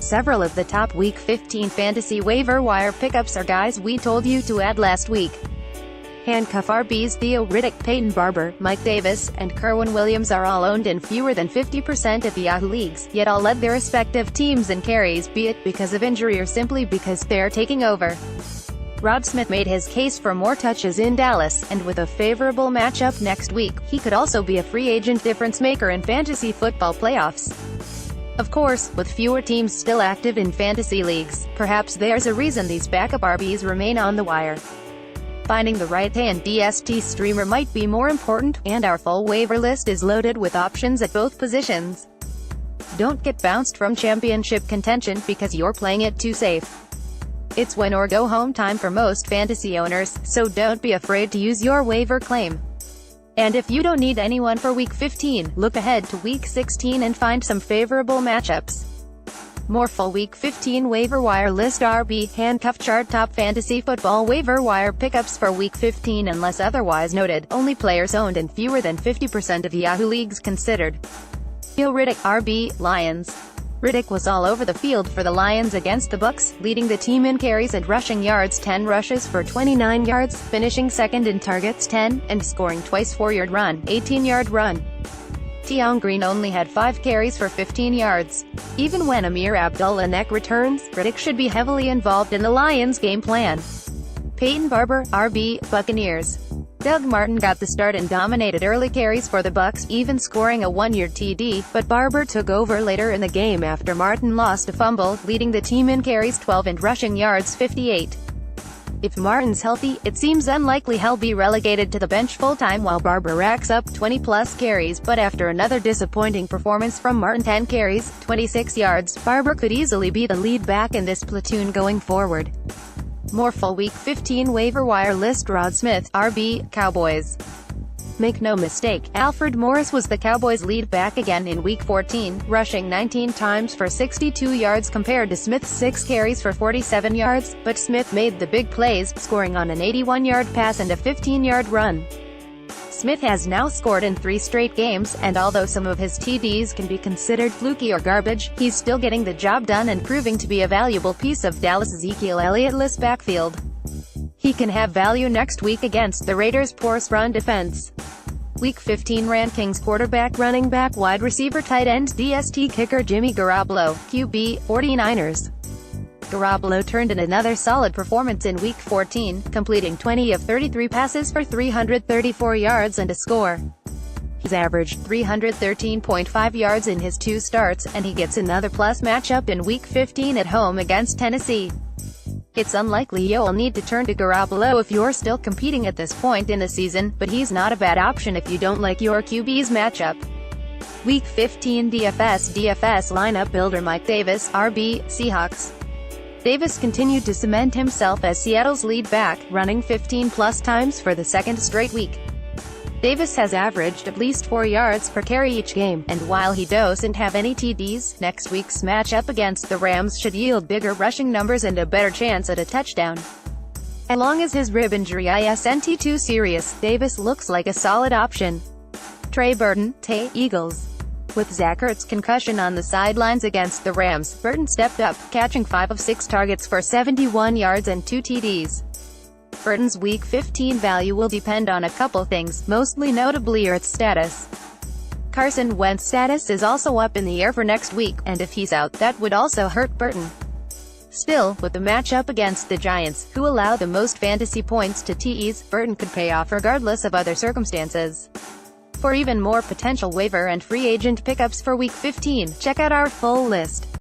Several of the top Week 15 fantasy waiver wire pickups are guys we told you to add last week. Handcuff RBs Theo Riddick, Peyton Barber, Mike Davis, and Kerwin Williams are all owned in fewer than 50% of Yahoo leagues, yet all led their respective teams in carries, be it because of injury or simply because they're taking over. Rod Smith made his case for more touches in Dallas, and with a favorable matchup next week, he could also be a free agent difference maker in fantasy football playoffs. Of course, with fewer teams still active in fantasy leagues, perhaps there's a reason these backup RBs remain on the wire. Finding the right-hand DST streamer might be more important, and our full waiver list is loaded with options at both positions. Don't get bounced from championship contention because you're playing it too safe. It's win or go home time for most fantasy owners, so don't be afraid to use your waiver claim. And if you don't need anyone for Week 15, look ahead to Week 16 and find some favorable matchups. More full Week 15 waiver wire list RB handcuff chart. Top fantasy football waiver wire pickups for Week 15 unless otherwise noted. Only players owned in fewer than 50% of Yahoo leagues considered. Theo Riddick, RB, Lions. Riddick was all over the field for the Lions against the Bucks, leading the team in carries and rushing yards, 10 rushes for 29 yards, finishing second in targets, 10, and scoring twice 4-yard run, 18-yard run. Tion Green only had 5 carries for 15 yards. Even when Amir Abdullah returns, Riddick should be heavily involved in the Lions' game plan. Peyton Barber, RB, Buccaneers. Doug Martin got the start and dominated early carries for the Bucs, even scoring a 1-yard TD, but Barber took over later in the game after Martin lost a fumble, leading the team in carries 12 and rushing yards 58. If Martin's healthy, it seems unlikely he'll be relegated to the bench full-time while Barber racks up 20-plus carries, but after another disappointing performance from Martin, 10 carries, 26 yards, Barber could easily be the lead back in this platoon going forward. More full Week 15 waiver wire list. Rod Smith, RB, Cowboys. Make no mistake, Alfred Morris was the Cowboys' lead back again in Week 14, rushing 19 times for 62 yards compared to Smith's 6 carries for 47 yards, but Smith made the big plays, scoring on an 81-yard pass and a 15-yard run. Smith has now scored in 3 straight games, and although some of his TDs can be considered fluky or garbage, he's still getting the job done and proving to be a valuable piece of Dallas' Ezekiel Elliott-less backfield. He can have value next week against the Raiders' porous run defense. Week 15 rankings: quarterback, running back, wide receiver, tight end, DST, kicker Jimmy Garoppolo, QB, 49ers. Garoppolo turned in another solid performance in Week 14, completing 20 of 33 passes for 334 yards and a score. He's averaged 313.5 yards in his 2 starts, and he gets another plus matchup in Week 15 at home against Tennessee. It's unlikely you'll need to turn to Garoppolo if you're still competing at this point in the season, but he's not a bad option if you don't like your QB's matchup. Week 15 DFS lineup builder. Mike Davis, RB, Seahawks. Davis continued to cement himself as Seattle's lead back, running 15-plus times for the second straight week. Davis has averaged at least 4 yards per carry each game, and while he doesn't have any TDs, next week's matchup against the Rams should yield bigger rushing numbers and a better chance at a touchdown. As long as his rib injury isn't too serious, Davis looks like a solid option. Trey Burton, Eagles. With Zach Ertz's concussion on the sidelines against the Rams, Burton stepped up, catching 5 of 6 targets for 71 yards and 2 TDs. Burton's Week 15 value will depend on a couple things, mostly notably Ertz's status. Carson Wentz's status is also up in the air for next week, and if he's out, that would also hurt Burton. Still, with the matchup against the Giants, who allow the most fantasy points to TEs, Burton could pay off regardless of other circumstances. For even more potential waiver and free agent pickups for Week 15, check out our full list.